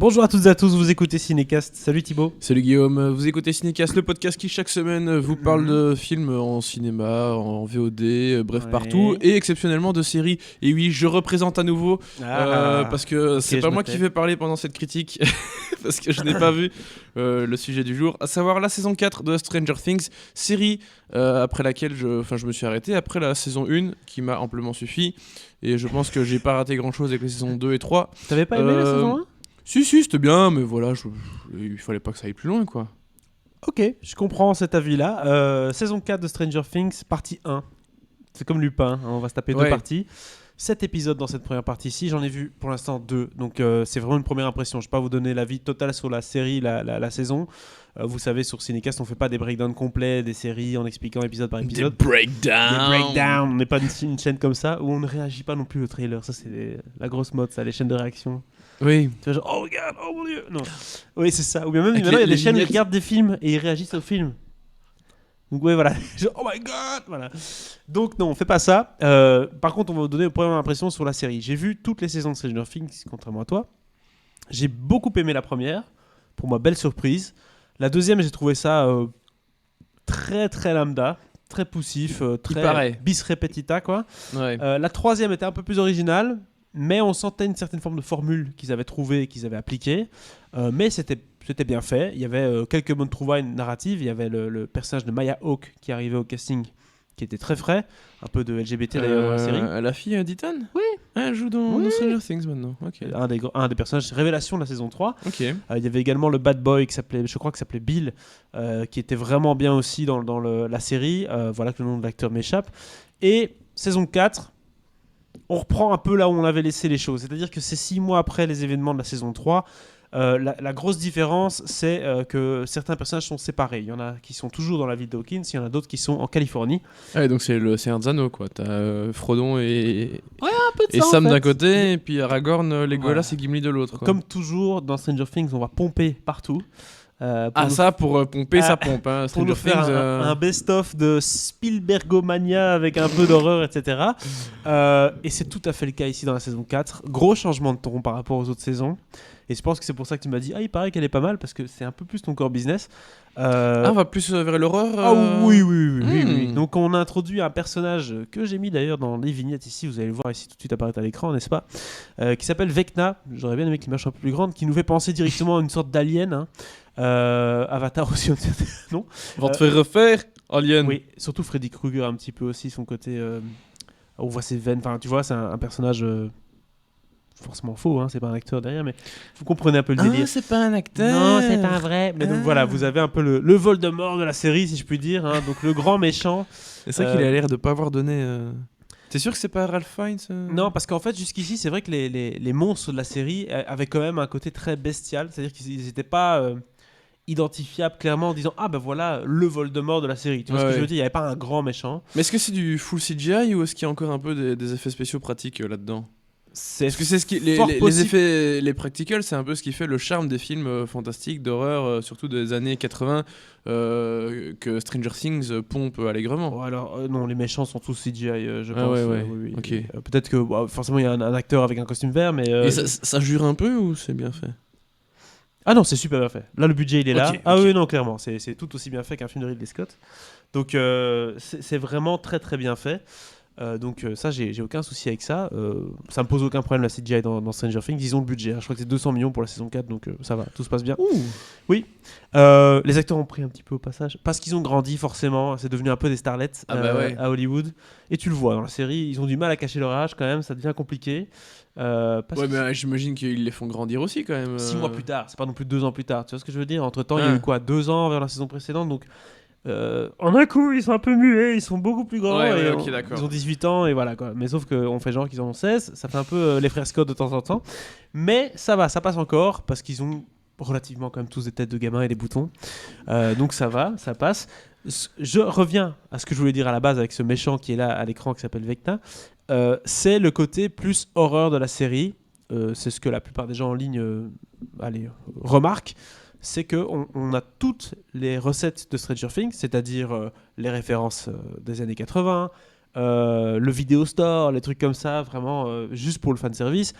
Bonjour à toutes et à tous, vous écoutez Cinécast. Salut Thibaut. Salut Guillaume, vous écoutez Cinécast, le podcast qui chaque semaine vous parle de films en cinéma, en VOD, bref Ouais. partout, et exceptionnellement de séries. Et oui, je représente à nouveau, parce que c'est pas moi qui vais parler pendant cette critique, parce que je n'ai pas vu le sujet du jour, à savoir la saison 4 de Stranger Things, série après laquelle je me suis arrêté, après la saison 1, qui m'a amplement suffi, et je pense que j'ai pas raté grand chose avec les saisons 2 et 3. T'avais pas aimé la saison 1 ? Si, c'était bien, mais voilà, il fallait pas que ça aille plus loin, quoi. Ok, je comprends cet avis-là. Saison 4 de Stranger Things, partie 1. C'est comme Lupin, hein, on va se taper deux parties. 7 épisodes dans cette première partie-ci, j'en ai vu pour l'instant 2, donc c'est vraiment une première impression. Je ne vais pas vous donner l'avis total sur la série, la saison. Vous savez, sur Cinécast, on ne fait pas des breakdowns complets des séries en expliquant épisode par épisode. Des breakdowns. On n'est pas une chaîne comme ça où on ne réagit pas non plus au trailer. Ça, c'est la grosse mode, ça, les chaînes de réaction. Oui. Tu vois, genre, oh regarde, oh mon dieu. Non. Oui, c'est ça. Ou bien même, maintenant, il y a des chaînes où ils regardent des films et ils réagissent aux films. Donc, ouais, voilà. Genre, oh my god. Voilà. Donc, non, on fait pas ça. Par contre, on va vous donner une première impression sur la série. J'ai vu toutes les saisons de Stranger Things, contrairement à toi. J'ai beaucoup aimé la première. Pour moi, belle surprise. La deuxième, j'ai trouvé ça très, très lambda. Très poussif. Très bis repetita, quoi. Ouais. La troisième était un peu plus originale. Mais on sentait une certaine forme de formule qu'ils avaient trouvée et qu'ils avaient appliquée. Mais c'était bien fait. Il y avait quelques bonnes trouvailles narratives. Il y avait le personnage de Maya Hawke qui arrivait au casting, qui était très frais. Un peu de LGBT d'ailleurs dans la série. La fille d'Ethan ? Oui. Elle joue dans Stranger Things maintenant. Okay. Un des personnages révélation de la saison 3. Okay. Il y avait également le bad boy je crois qu'il s'appelait Bill, qui était vraiment bien aussi dans la série. Voilà que le nom de l'acteur m'échappe. Et saison 4... on reprend un peu là où on avait laissé les choses. C'est-à-dire que c'est 6 mois après les événements de la saison 3. La grosse différence, c'est que certains personnages sont séparés. Il y en a qui sont toujours dans la ville d'Hawkins, il y en a d'autres qui sont en Californie. Ouais, donc c'est un Zano, quoi. T'as Frodon et ça, Sam en fait. d'un côté, et puis Aragorn, Legolas et Gimli de l'autre, quoi. Comme toujours dans Stranger Things, on va pomper partout. Pour pomper, ça pompe. Hein, pour nous faire un best-of de Spielbergomania avec un peu d'horreur, etc. Et c'est tout à fait le cas ici dans la saison 4. Gros changement de ton par rapport aux autres saisons. Et je pense que c'est pour ça que tu m'as dit il paraît qu'elle est pas mal, parce que c'est un peu plus ton core business. On va plus vers l'horreur Oui. Donc on a introduit un personnage que j'ai mis d'ailleurs dans les vignettes ici, vous allez le voir ici tout de suite apparaître à l'écran, n'est-ce pas, qui s'appelle Vecna. J'aurais bien aimé qu'il marche un peu plus grande, qui nous fait penser directement à une sorte d'alien, hein. Avatar aussi, non. On va te faire refaire Alien. Oui, surtout Freddy Krueger un petit peu aussi, son côté on voit ses veines, enfin tu vois, c'est un personnage forcément faux, hein, c'est pas un acteur derrière, mais vous comprenez un peu le délire. C'est pas un acteur. Non, c'est pas un vrai. Mais donc voilà, vous avez un peu le Voldemort de la série, si je puis dire, hein, donc le grand méchant. C'est ça qu'il a l'air de pas avoir donné. T'es sûr que c'est pas Ralph Fiennes Non, parce qu'en fait, jusqu'ici, c'est vrai que les monstres de la série avaient quand même un côté très bestial, c'est-à-dire qu'ils n'étaient pas identifiables clairement en disant ben voilà le Voldemort de la série. Tu vois ce que je veux dire ? Il n'y avait pas un grand méchant. Mais est-ce que c'est du full CGI ou est-ce qu'il y a encore un peu des effets spéciaux pratiques là-dedans ? Parce que c'est ce qui les effets, les practicals, c'est un peu ce qui fait le charme des films fantastiques d'horreur, surtout des années 80, que Stranger Things pompe allègrement. Alors non, les méchants sont tous CGI, je pense. Oui. Okay. Peut-être que forcément il y a un acteur avec un costume vert, mais et ça jure un peu ou c'est bien fait ? Ah non, c'est super bien fait. Là, le budget il est là. Okay. Oui, non, clairement, c'est tout aussi bien fait qu'un film de Ridley Scott. Donc c'est vraiment très très bien fait. Donc ça, j'ai aucun souci avec ça. Ça me pose aucun problème la CGI dans Stranger Things. Ils ont le budget, hein. Je crois que c'est 200 millions pour la saison 4, donc ça va, tout se passe bien. Ouh. Oui. Les acteurs ont pris un petit peu au passage parce qu'ils ont grandi forcément. C'est devenu un peu des starlets à Hollywood. Et tu le vois dans la série, ils ont du mal à cacher leur âge quand même. Ça devient compliqué. Mais j'imagine qu'ils les font grandir aussi quand même. 6 mois plus tard, c'est pas non plus 2 ans plus tard. Tu vois ce que je veux dire ? Entre temps, il y a eu quoi, 2 ans vers la saison précédente, donc. En un coup, ils sont un peu muets, ils sont beaucoup plus grands, ils ont 18 ans et voilà quoi. Mais sauf qu'on fait genre qu'ils en ont 16, ça fait un peu les frères Scott de temps en temps. Mais ça va, ça passe encore parce qu'ils ont relativement quand même tous des têtes de gamins et des boutons. Donc ça va, ça passe. Je reviens à ce que je voulais dire à la base avec ce méchant qui est là à l'écran qui s'appelle Vecna. C'est le côté plus horreur de la série. C'est ce que la plupart des gens en ligne remarquent. C'est qu'on a toutes les recettes de Stranger Things, c'est-à-dire les références des années 80, le vidéo store, les trucs comme ça, vraiment juste pour le fanservice.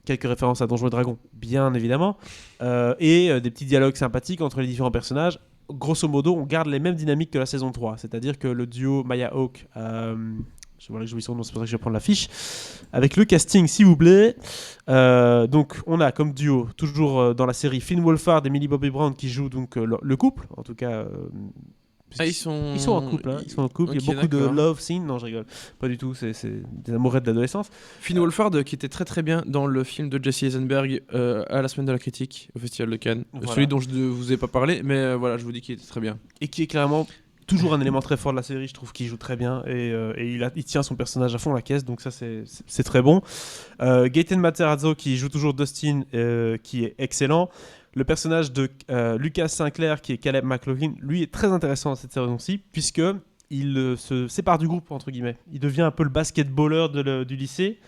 quelques références à Donjons et Dragons, bien évidemment, et des petits dialogues sympathiques entre les différents personnages. Grosso modo, on garde les mêmes dynamiques que la saison 3, c'est-à-dire que le duo Maya Hawke, je vois que j'oublie son nom, c'est pour ça que je vais prendre la fiche, avec le casting s'il vous plaît. Donc on a comme duo, toujours dans la série, Finn Wolfhard et Millie Bobby Brown qui jouent donc le couple, en tout cas... ils sont en couple, hein. Ils sont en couple. Okay, il y a beaucoup de love scenes. Non, je rigole. Pas du tout. C'est des amourettes de l'adolescence. Finn Wolfhard qui était très très bien dans le film de Jesse Eisenberg à la semaine de la critique au Festival de Cannes. Voilà. Celui dont je ne vous ai pas parlé, mais voilà, je vous dis qu'il était très bien. Et qui est clairement toujours un élément très fort de la série. Je trouve qu'il joue très bien et il tient son personnage à fond la caisse. Donc ça, c'est très bon. Gaten Matarazzo qui joue toujours Dustin, qui est excellent. Le personnage de Lucas Sinclair, qui est Caleb McLaughlin, lui est très intéressant dans cette saison-ci, puisqu'il se sépare du groupe, entre guillemets. Il devient un peu le basketballeur du lycée,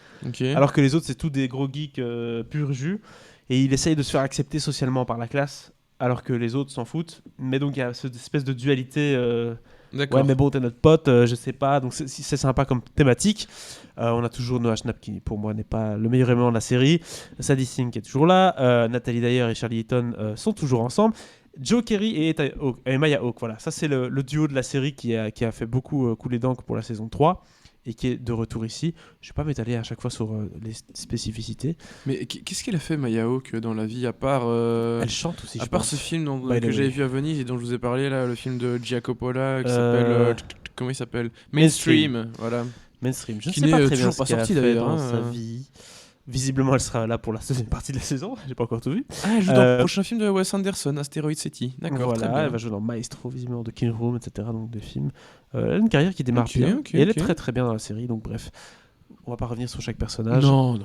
alors que les autres, c'est tous des gros geeks pur jus. Et il essaye de se faire accepter socialement par la classe, alors que les autres s'en foutent. Mais donc, il y a cette espèce de dualité... ouais, mais bon, t'es notre pote, je sais pas. Donc, c'est sympa comme thématique. On a toujours Noah Schnapp qui, pour moi, n'est pas le meilleur élément de la série. Sadie Sink est toujours là. Nathalie Dyer et Charlie Eaton sont toujours ensemble. Joe Kerry et Maya Hawke, voilà. Ça, c'est le duo de la série qui a fait beaucoup couler d'encre pour la saison 3 et qui est de retour ici. Je ne vais pas m'étaler à chaque fois sur les spécificités. Mais qu'est-ce qu'elle a fait, Maya Hawke, dans la vie, à part... Elle chante aussi, à part ce film que j'avais vu à Venise et dont je vous ai parlé, là, le film de Gia Coppola, qui s'appelle... comment il s'appelle ? Mainstream, voilà. Mainstream, je ne sais pas très bien ce qu'elle a fait dans sa vie. Visiblement, elle sera là pour la deuxième partie de la saison. J'ai pas encore tout vu. Ah, elle joue dans le prochain film de Wes Anderson, Asteroid City. D'accord, voilà, très bien. Elle va jouer dans Maestro, visiblement, de King Room, etc. Donc des films. Elle a une carrière qui démarre bien. Et elle est très très bien dans la série. Donc bref, on va pas revenir sur chaque personnage. Non.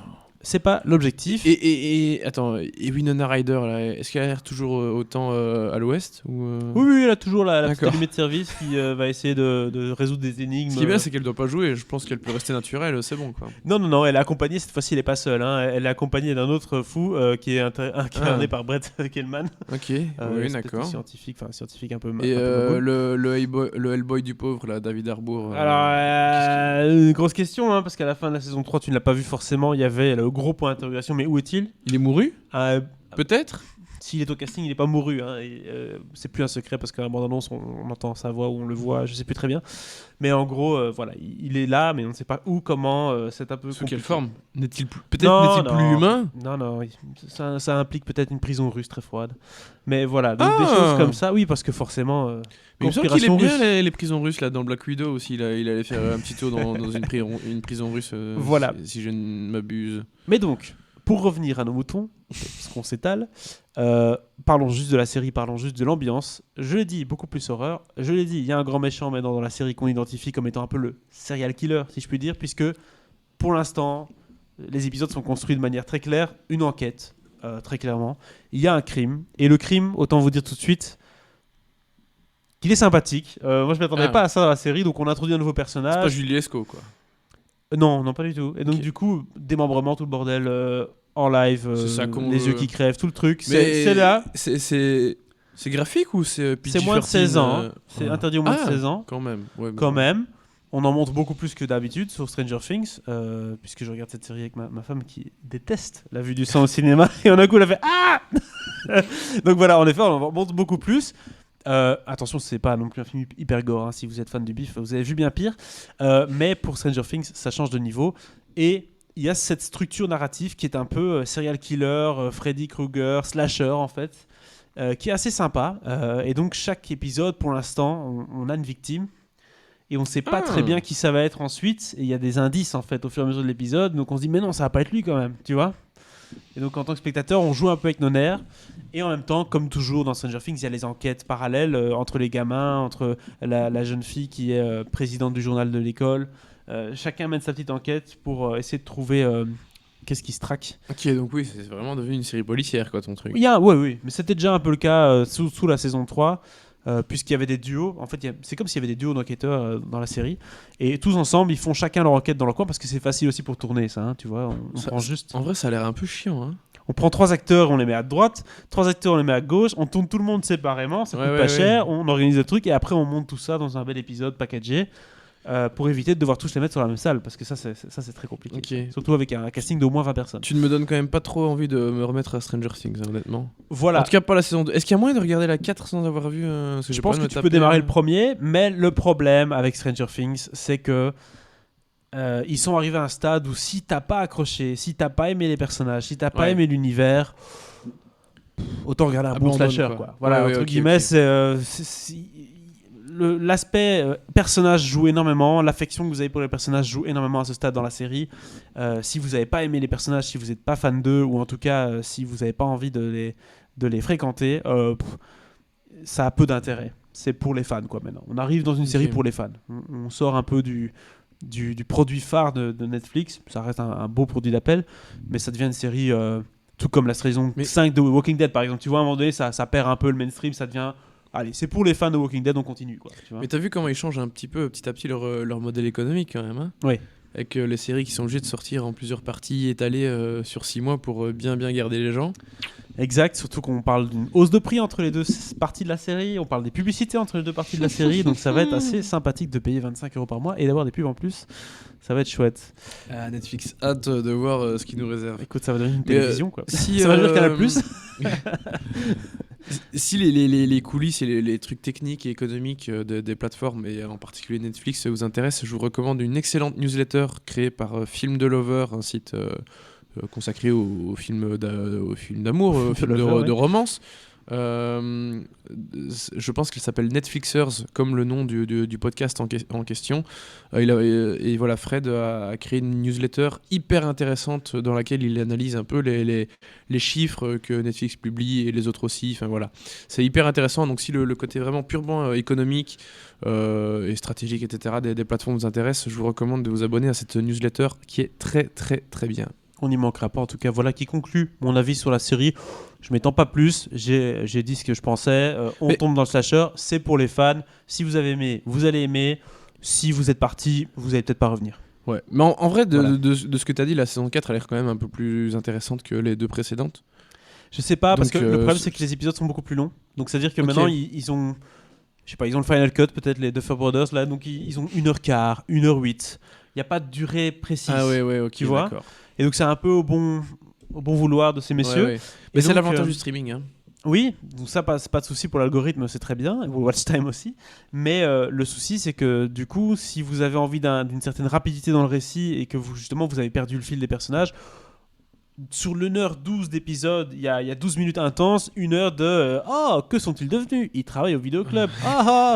C'est pas l'objectif. Et attends, et Winona Ryder, là, est-ce qu'elle a l'air toujours autant à l'ouest ou Oui, elle a toujours la petite allumée de service qui va essayer de résoudre des énigmes. Ce qui est bien, c'est qu'elle doit pas jouer. Je pense qu'elle peut rester naturelle, c'est bon, quoi. Non, elle est accompagnée. Cette fois-ci, elle est pas seule. Hein. Elle est accompagnée d'un autre fou qui est incarné par Brett Kellman. Ok, oui, d'accord. Scientifique un peu. Et le Hellboy du pauvre, là, David Harbour. Alors, une grosse question, hein, parce qu'à la fin de la saison 3, tu ne l'as pas vu forcément. Il y avait le gros point d'interrogation, mais où est-il ? Il est mouru ? Peut-être ? S'il est au casting, il n'est pas mouru. Hein, c'est plus un secret parce qu'à la bande-annonce, on entend sa voix ou on le voit, je sais plus très bien. Mais en gros, voilà, il est là, mais on ne sait pas où, comment. C'est un peu. Sous quelle forme ? N'est-il plus humain ? Non. Ça implique peut-être une prison russe très froide. Mais voilà, donc des choses comme ça, oui, parce que forcément. Mais il me semble qu'il aime bien les prisons russes là, dans Black Widow aussi. Il allait faire un petit tour dans une prison russe. Voilà. Si je ne m'abuse. Mais donc. Pour revenir à nos moutons, parce qu'on s'étale, parlons juste de la série, parlons juste de l'ambiance. Je l'ai dit, beaucoup plus horreur. Je l'ai dit, il y a un grand méchant maintenant dans la série qu'on identifie comme étant un peu le serial killer, si je puis dire, puisque pour l'instant, les épisodes sont construits de manière très claire. Une enquête, très clairement. Il y a un crime. Et le crime, autant vous dire tout de suite, qu'il est sympathique. Moi, je ne m'attendais pas à ça dans la série, donc on introduit un nouveau personnage. C'est pas Julie Lescaut, quoi. Non, pas du tout. Et donc, du coup, démembrement, tout le bordel en live, les yeux qui crèvent, tout le truc. C'est là. C'est graphique ou c'est PG-13 ? C'est moins de 16 ans. C'est interdit au moins de 16 ans. Quand même. Ouais, quand même. On en montre beaucoup plus que d'habitude sur Stranger Things, puisque je regarde cette série avec ma femme qui déteste la vue du sang au cinéma. Et on a coup, elle a fait Ah Donc voilà, en effet, on en montre beaucoup plus. Attention, c'est pas non plus un film hyper gore, hein, si vous êtes fan du bif, vous avez vu bien pire, mais pour Stranger Things ça change de niveau et il y a cette structure narrative qui est un peu serial killer, Freddy Krueger, slasher en fait, qui est assez sympa, et donc chaque épisode pour l'instant on a une victime et on sait pas très bien qui ça va être ensuite, et il y a des indices en fait au fur et à mesure de l'épisode, donc on se dit mais non, ça va pas être lui quand même, tu vois. Et donc en tant que spectateur, on joue un peu avec nos nerfs. Et en même temps, comme toujours dans Stranger Things, il y a les enquêtes parallèles entre les gamins, entre la jeune fille qui est présidente du journal de l'école. Chacun mène sa petite enquête pour essayer de trouver qu'est-ce qui se traque. Ok, donc oui, c'est vraiment devenu une série policière, quoi, ton truc. Oui, mais c'était déjà un peu le cas sous la saison 3. Puisqu'il y avait des duos, en fait c'est comme s'il y avait des duos d'enquêteurs dans la série, et tous ensemble ils font chacun leur enquête dans leur coin, parce que c'est facile aussi pour tourner ça, hein, tu vois, on prend juste... En vrai ça a l'air un peu chiant, hein. On prend 3 acteurs, on les met à droite, 3 acteurs on les met à gauche, on tourne tout le monde séparément, ça coûte pas cher, on organise le truc et après on monte tout ça dans un bel épisode packagé. pour éviter de devoir tous les mettre sur la même salle, parce que ça c'est très compliqué. Okay. Surtout avec un casting d'au moins 20 personnes. Tu ne me donnes quand même pas trop envie de me remettre à Stranger Things, honnêtement. Voilà. En tout cas, pas la saison 2. Est-ce qu'il y a moyen de regarder la 4 sans avoir vu Je pense que tu peux démarrer le premier, mais le problème avec Stranger Things, c'est que ils sont arrivés à un stade où si t'as pas accroché, si t'as pas aimé les personnages, si t'as pas aimé l'univers, autant regarder un bon slasher, quoi. Voilà, entre guillemets, l'aspect personnage joue énormément, l'affection que vous avez pour les personnages joue énormément à ce stade dans la série. Si vous n'avez pas aimé les personnages, si vous n'êtes pas fan d'eux, ou en tout cas si vous n'avez pas envie de les fréquenter, ça a peu d'intérêt. C'est pour les fans, quoi, maintenant. On arrive dans une série pour les fans. On sort un peu du produit phare de Netflix. Ça reste un beau produit d'appel, mais ça devient une série tout comme la saison 5 de Walking Dead, par exemple. Tu vois, à un moment donné, ça perd un peu le mainstream, ça devient... Allez, c'est pour les fans de Walking Dead, on continue, quoi. Tu vois. Mais t'as vu comment ils changent un petit à petit leur modèle économique, quand même, hein ? Oui. Avec les séries qui sont obligées de sortir en plusieurs parties étalées sur 6 mois pour bien garder les gens. Exact, surtout qu'on parle d'une hausse de prix entre les deux parties de la série, on parle des publicités entre les deux parties de la série, donc ça va être assez sympathique de payer 25 € par mois et d'avoir des pubs en plus. Ça va être chouette. Netflix, hâte de voir ce qu'ils nous réserve. Écoute, ça va devenir une télévision, quoi. Si, ça va devenir Canal+. Si les coulisses et les trucs techniques et économiques des plateformes, et en particulier Netflix, vous intéressent, je vous recommande une excellente newsletter créée par Film de Lover, un site consacré aux films d'amour, aux films de romance. Je pense qu'il s'appelle Netflixers, comme le nom du podcast en question. Et voilà, Fred a créé une newsletter hyper intéressante dans laquelle il analyse un peu les chiffres que Netflix publie et les autres aussi. Enfin voilà, c'est hyper intéressant. Donc si le côté vraiment purement économique et stratégique, etc. des plateformes vous intéresse, je vous recommande de vous abonner à cette newsletter qui est très très très bien. On n'y manquera pas. En tout cas, voilà qui conclut mon avis sur la série. Je m'étends pas plus. J'ai dit ce que je pensais. On tombe dans le slasher. C'est pour les fans. Si vous avez aimé, vous allez aimer. Si vous êtes parti, vous allez peut-être pas revenir. Ouais. Mais en vrai, de ce que tu as dit, la saison 4 a l'air quand même un peu plus intéressante que les deux précédentes. Je sais pas, parce que le problème, c'est que les épisodes sont beaucoup plus longs. Donc, c'est-à-dire que maintenant, ils ont... Je sais pas, ils ont le Final Cut, peut-être, les Duffer Brothers, là. Donc, ils ont 1h15, 1h08. Il n'y a pas de durée précise. Ah ouais, ok, tu vois. D'accord. Et donc c'est un peu au bon vouloir de ces messieurs. Ouais. Mais c'est l'avantage du streaming. Hein. Oui, donc ça, c'est pas de souci pour l'algorithme, c'est très bien, et pour le watch time aussi. Mais le souci, c'est que du coup, si vous avez envie d'une certaine rapidité dans le récit et que vous avez perdu le fil des personnages, sur l'1h12 d'épisode, il y a 12 minutes intenses, 1 heure de que sont-ils devenus ? Ils travaillent au vidéoclub.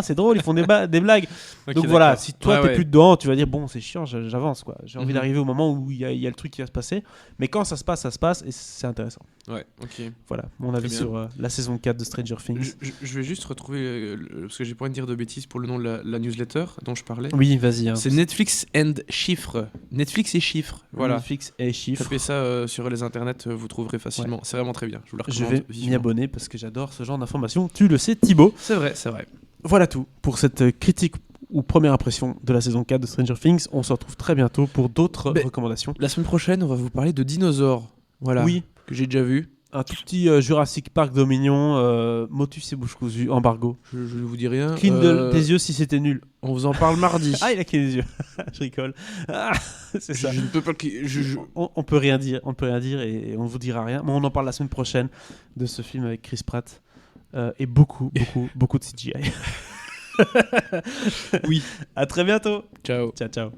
C'est drôle, ils font des blagues. Okay, donc voilà, si toi t'es plus dedans, tu vas dire bon, c'est chiant, j'avance quoi. J'ai envie d'arriver au moment où il y a le truc qui va se passer. Mais quand ça se passe et c'est intéressant. Ouais, ok. Voilà, mon avis sur la saison 4 de Stranger Things. Je vais juste retrouver, parce que j'ai pas envie de dire de bêtises pour le nom de la newsletter dont je parlais. Oui, vas-y. Hein. C'est Netflix and Chiffres. Netflix et Chiffres. Voilà. Netflix et Chiffres. Tapez ça sur les internets, vous trouverez facilement. Ouais. C'est vraiment très bien. Je vous la recommande. Je vais m'y abonner parce que j'adore ce genre d'informations. Tu le sais, Thibaut. C'est vrai. Voilà tout pour cette critique ou première impression de la saison 4 de Stranger Things. On se retrouve très bientôt pour d'autres recommandations. La semaine prochaine, on va vous parler de dinosaures. Voilà. Oui. Que j'ai déjà vu. Un tout petit Jurassic Park Dominion, Motus et bouche cousue, embargo. Je ne vous dis rien. Cligne tes yeux si c'était nul. On vous en parle mardi. Il a cligné les yeux. Je rigole. C'est ça. Je ne peux pas. On peut rien dire. On peut rien dire et on vous dira rien. Mais on en parle la semaine prochaine de ce film avec Chris Pratt et beaucoup de CGI. Oui. À très bientôt. Ciao. Ciao.